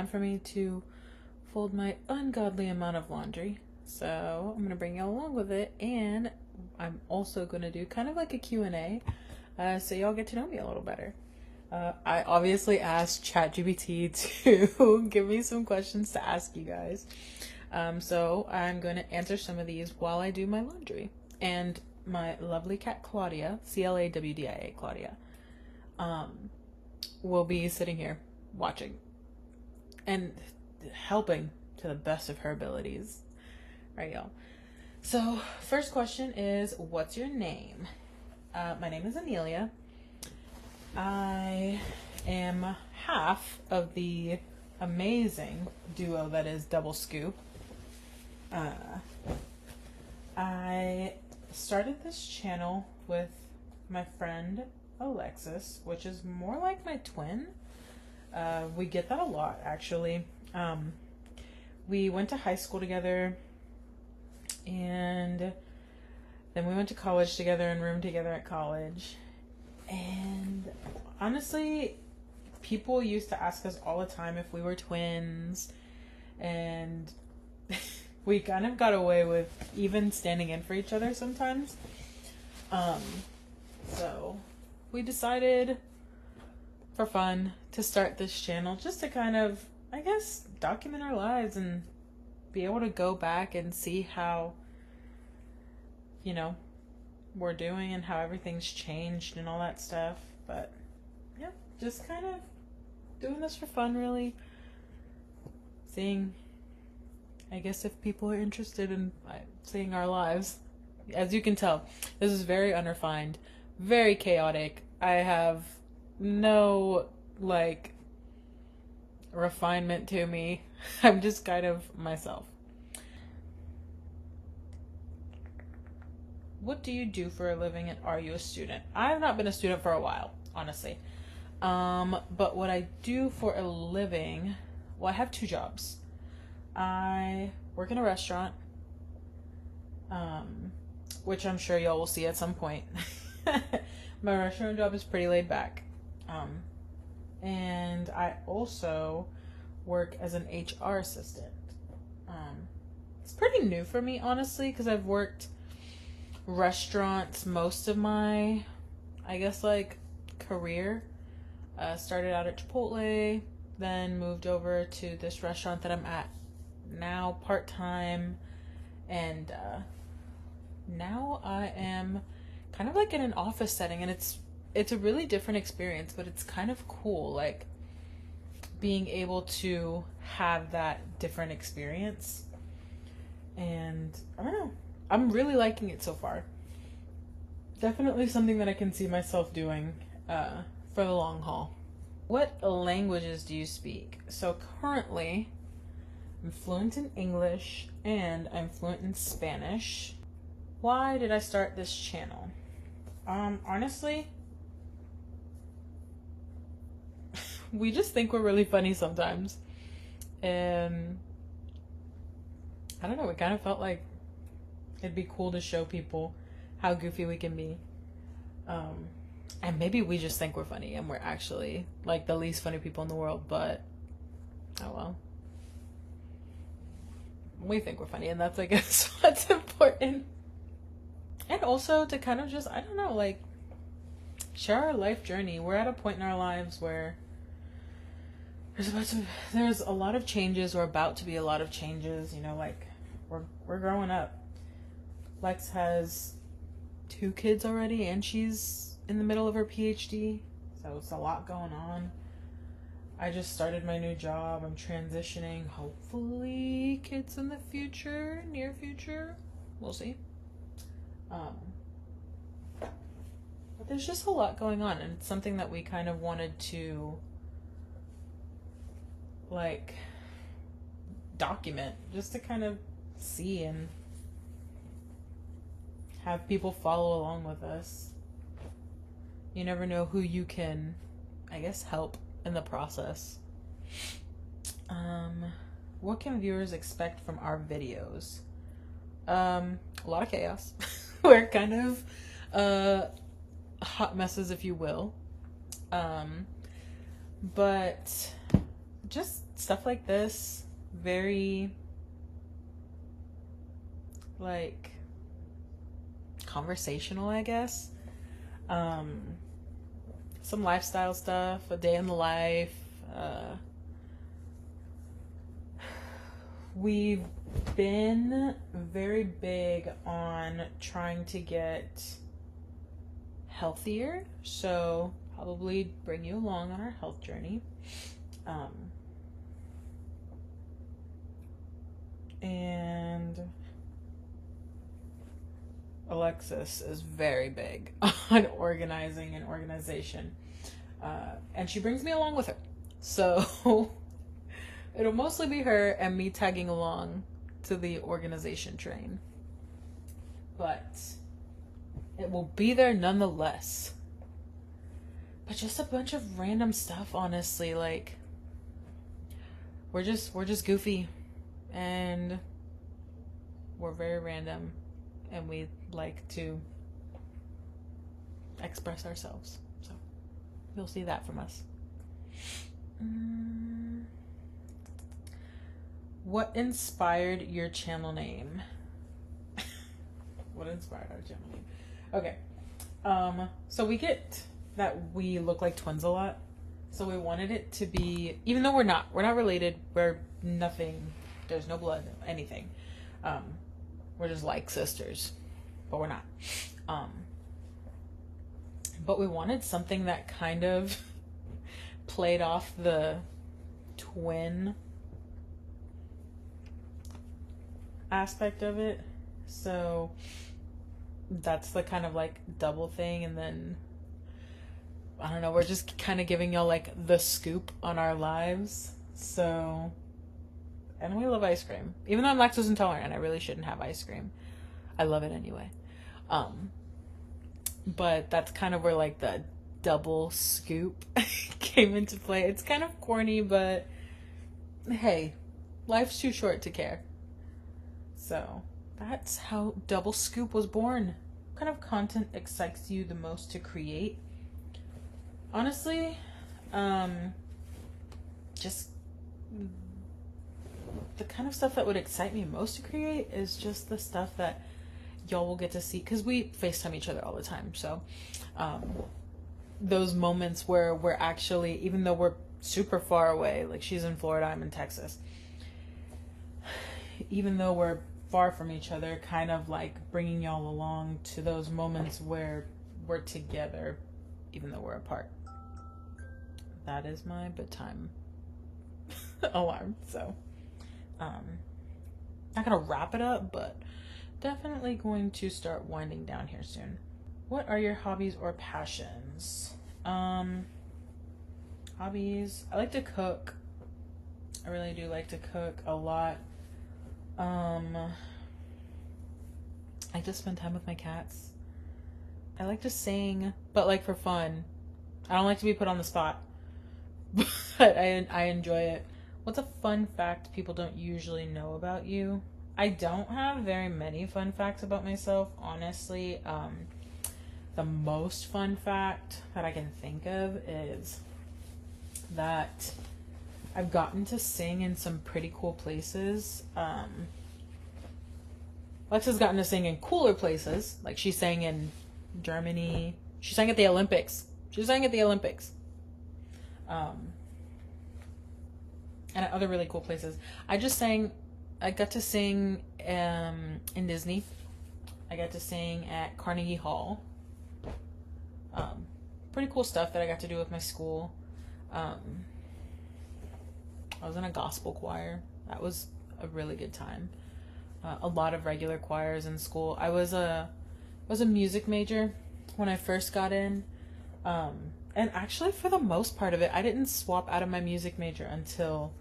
time for me to fold my ungodly amount of laundry. So I'm gonna bring you along with it, and I'm also gonna do kind of like a Q&A, so y'all get to know me a little better. I obviously asked ChatGPT to give me some questions to ask you guys. So I'm going to answer some of these while I do my laundry. And my lovely cat Claudia, Clawdia, Claudia, will be sitting here watching and helping to the best of her abilities. All right, y'all. So first question is, what's your name? My name is Enelia. I am half of the amazing duo that is Double Scoop. I started this channel with my friend Alexis, which is more like my twin. We get that a lot, actually. We went to high school together, and then we went to college together and roomed together at college. And honestly, people used to ask us all the time if we were twins, and we kind of got away with even standing in for each other sometimes. So we decided for fun to start this channel just to kind of, I guess, document our lives and be able to go back and see how, you know, we're doing and how everything's changed and all that stuff. But yeah, just kind of doing this for fun, really. Seeing, I guess, if people are interested in seeing our lives. As you can tell, this is very unrefined, very chaotic. I have no, like, refinement to me. I'm just kind of myself. What do you do for a living, and are you a student? I've not been a student for a while, honestly. But what I do for a living, well, I have two jobs. I work in a restaurant, which I'm sure y'all will see at some point. My restaurant job is pretty laid back. And I also work as an HR assistant. It's pretty new for me, honestly, because I've worked restaurants most of my, I guess, like, career. Started out at Chipotle, then moved over to this restaurant that I'm at now part-time, and now I am kind of like in an office setting, and it's a really different experience, but it's kind of cool, like, being able to have that different experience. And I don't know, I'm really liking it so far. Definitely something that I can see myself doing for the long haul. What languages do you speak? So currently, I'm fluent in English and I'm fluent in Spanish. Why did I start this channel? Honestly, we just think we're really funny sometimes. And I don't know, we kind of felt like it'd be cool to show people how goofy we can be. And maybe we just think we're funny and we're actually like the least funny people in the world, but oh well. We think we're funny, and that's, I guess, what's important. And also to kind of just, I don't know, like, share our life journey. We're at a point in our lives where there's a lot of changes, or about to be a lot of changes, you know, like, we're growing up. Lex has 2 kids already, and she's in the middle of her PhD, so it's a lot going on. I just started my new job. I'm transitioning. Hopefully kids in the future, near future. We'll see. But there's just a lot going on, and it's something that we kind of wanted to, like, document, just to kind of see and have people follow along with us. You never know who you can, I guess, help in the process. What can viewers expect from our videos? A lot of chaos. We're kind of hot messes, if you will. But just stuff like this. Very, like, conversational, I guess. Some lifestyle stuff, a day in the life. We've been very big on trying to get healthier, so probably bring you along on our health journey. And Alexis is very big on organizing and organization. And she brings me along with her. So it'll mostly be her and me tagging along to the organization train. But it will be there nonetheless. But just a bunch of random stuff, honestly. Like, we're just goofy. And we're very random. And we like to express ourselves. So you'll see that from us. What inspired your channel name? What inspired our channel name? Okay. So we get that we look like twins a lot. So we wanted it to be, even though we're not related, we're nothing, there's no blood, anything. We're just like sisters, but we're not. But we wanted something that kind of played off the twin aspect of it. So that's the kind of like double thing. And then, I don't know, we're just kind of giving y'all like the scoop on our lives. So, and we love ice cream. Even though I'm lactose intolerant and I really shouldn't have ice cream, I love it anyway. But that's kind of where like the double scoop came into play. It's kind of corny, but hey, life's too short to care. So that's how Double Scoop was born. What kind of content excites you the most to create? Honestly, just the kind of stuff that would excite me most to create is just the stuff that y'all will get to see, because we FaceTime each other all the time. So those moments where we're actually, even though we're super far away, like she's in Florida, I'm in Texas, even though we're far from each other, kind of like bringing y'all along to those moments where we're together, even though we're apart. That is my bedtime alarm. So, not gonna wrap it up, but definitely going to start winding down here soon. What are your hobbies or passions? Hobbies. I like to cook. I really do like to cook a lot. I like to spend time with my cats. I like to sing, but like for fun. I don't like to be put on the spot, but I enjoy it. What's a fun fact people don't usually know about you? I don't have very many fun facts about myself, honestly. The most fun fact that I can think of is that I've gotten to sing in some pretty cool places. Lex has gotten to sing in cooler places. Like she sang in Germany. She sang at the Olympics. And at other really cool places. I got to sing in Disney. I got to sing at Carnegie Hall. Pretty cool stuff that I got to do with my school. I was in a gospel choir. That was a really good time. A lot of regular choirs in school. I was a music major when I first got in. And actually, for the most part of it, I didn't swap out of my music major until,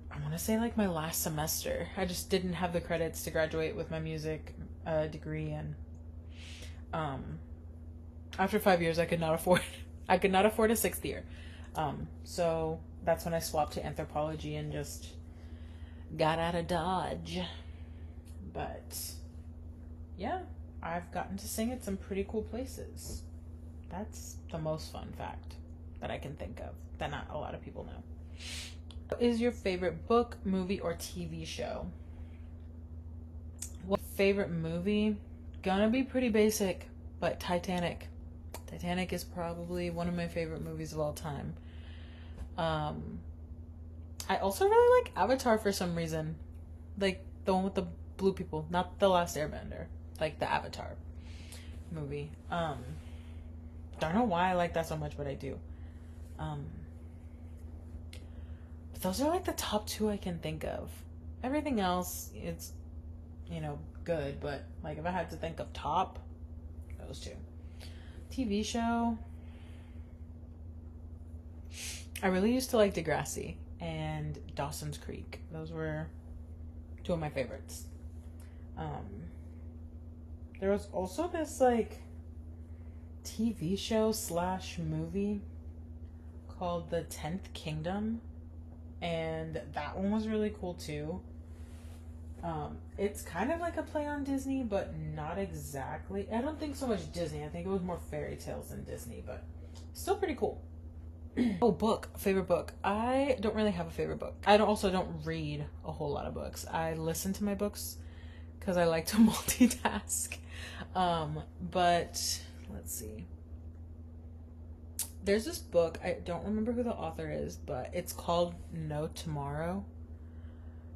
I want to say, like my last semester. I just didn't have the credits to graduate with my music degree, and after 5 years, I could not afford a sixth year. So that's when I swapped to anthropology and just got out of Dodge. But yeah, I've gotten to sing at some pretty cool places. That's the most fun fact that I can think of that not a lot of people know. What is your favorite book, movie, or TV show? What favorite movie? Gonna be pretty basic, but Titanic. Titanic is probably one of my favorite movies of all time. I also really like Avatar for some reason. Like the one with the blue people, not The Last Airbender. Like the Avatar movie. Don't know why I like that so much, but I do. But those are like the top two I can think of. Everything else, it's, good, but like if I had to think of top, those two. TV show, I really used to like Degrassi and Dawson's Creek. Those were two of my favorites. There was also this like TV show / movie called The 10th Kingdom, and that one was really cool too. It's kind of like a play on Disney, but not exactly. I don't think so much Disney. I think it was more fairy tales than Disney, but still pretty cool. Oh, book. Favorite book. I don't really have a favorite book. I also don't read a whole lot of books. I listen to my books because I like to multitask. But let's see. There's this book. I don't remember who the author is, but it's called No Tomorrow.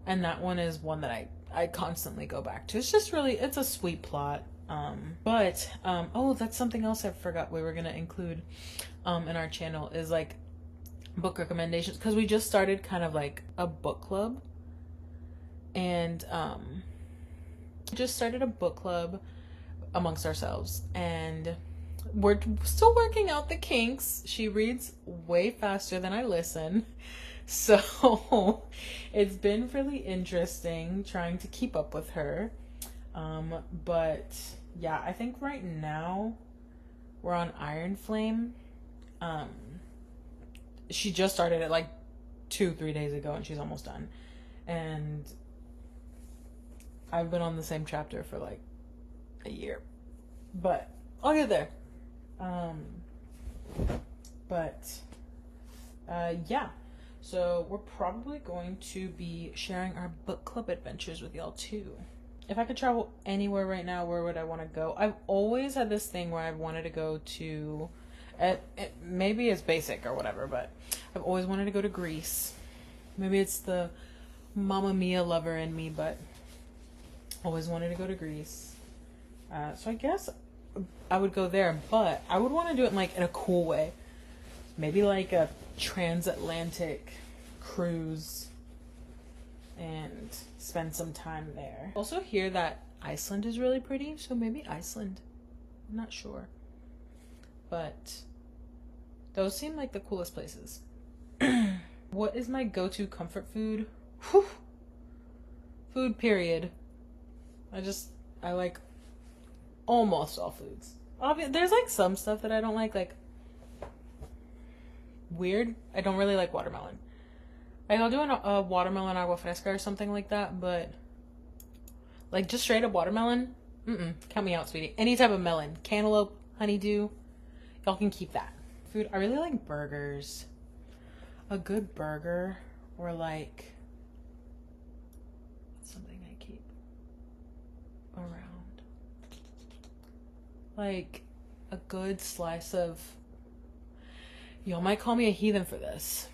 And that one is one that I constantly go back to. It's just really, it's a sweet plot. Oh, that's something else I forgot we were going to include in our channel is like book recommendations, because we just started kind of like a book club, and just started a book club amongst ourselves, and we're still working out the kinks. She reads way faster than I listen, so it's been really interesting trying to keep up with her. But yeah, I think right now we're on Iron Flame. She just started it like 2-3 days ago, and she's almost done. And I've been on the same chapter for like a year, but I'll get there. Yeah. So we're probably going to be sharing our book club adventures with y'all too. If I could travel anywhere right now, where would I want to go? I've always had this thing where I've wanted to go to, maybe it's basic or whatever, but I've always wanted to go to Greece. Maybe it's the Mamma Mia lover in me, but always wanted to go to Greece. So I guess I would go there, but I would want to do it in a cool way. Maybe like a transatlantic cruise and spend some time there. Also hear that Iceland is really pretty, so maybe Iceland. I'm not sure. But those seem like the coolest places. What is my go-to comfort food? Whew. Food, period. I like almost all foods. There's like some stuff that I don't like weird. I don't really like watermelon. I'll do a watermelon agua fresca or something like that, but like just straight up watermelon, count me out, sweetie. Any type of melon, cantaloupe, honeydew, y'all can keep that. Food, I really like burgers. A good burger, or like something I keep around. Like a good slice of, y'all might call me a heathen for this,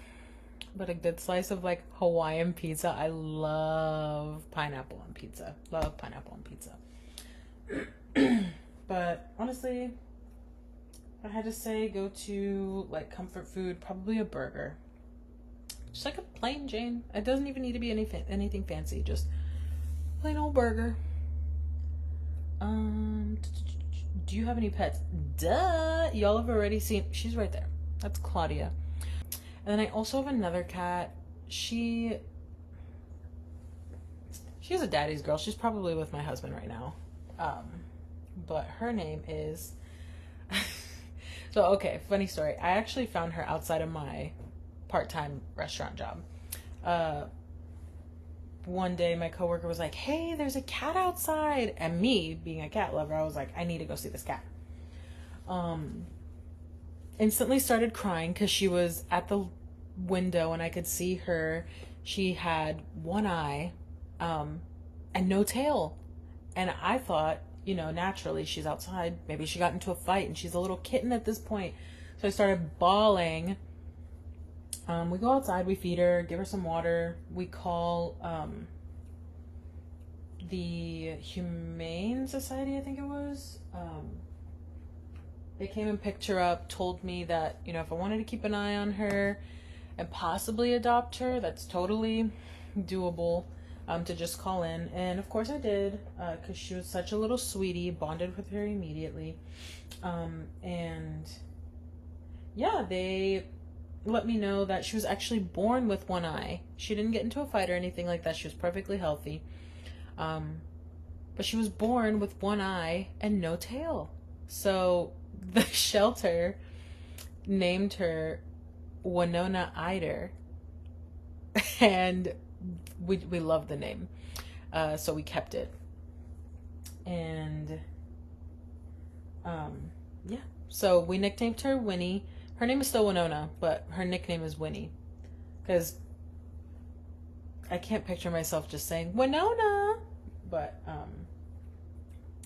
but a good slice of like Hawaiian pizza. I love pineapple on pizza. But honestly, if I had to say go to like comfort food, probably a burger. Just like a plain Jane. It doesn't even need to be anything fancy. Just plain old burger. Do you have any pets? Duh! Y'all have already seen. She's right there. That's Claudia. And then I also have another cat. She's a daddy's girl. She's probably with my husband right now. But her name is... So, okay, funny story. I actually found her outside of my part-time restaurant job. One day my coworker was like, hey, there's a cat outside. And me, being a cat lover, I was like, I need to go see this cat. Instantly started crying because she was at the window and I could see her. She had one eye, and no tail. And I thought, naturally she's outside. Maybe she got into a fight and she's a little kitten at this point. So I started bawling. We go outside, we feed her, give her some water. We call the Humane Society, I think it was. They came and picked her up, told me that, if I wanted to keep an eye on her and possibly adopt her, that's totally doable, to just call in. And of course I did, because she was such a little sweetie, bonded with her immediately. And yeah, they let me know that she was actually born with one eye. She didn't get into a fight or anything like that. She was perfectly healthy. But she was born with one eye and no tail. So the shelter named her Winona Eider. And we love the name. So we kept it. And yeah. So we nicknamed her Winnie. Her name is still Winona, but her nickname is Winnie. Because I can't picture myself just saying Winona. But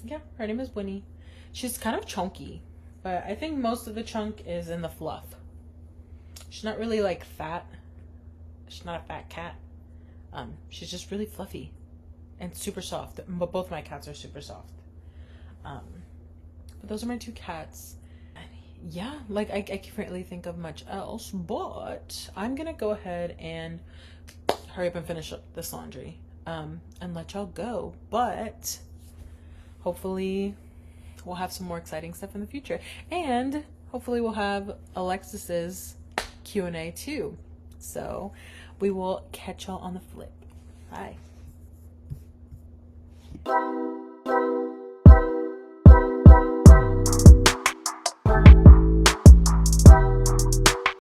yeah, her name is Winnie. She's kind of chunky, but I think most of the chunk is in the fluff. She's not really like fat. She's not a fat cat. She's just really fluffy and super soft. But both my cats are super soft. But those are my two cats. Yeah, like I can't really think of much else, but I'm gonna go ahead and hurry up and finish up this laundry, and let y'all go. But hopefully we'll have some more exciting stuff in the future, and hopefully we'll have Alexis's Q&A too. So we will catch y'all on the flip. Bye.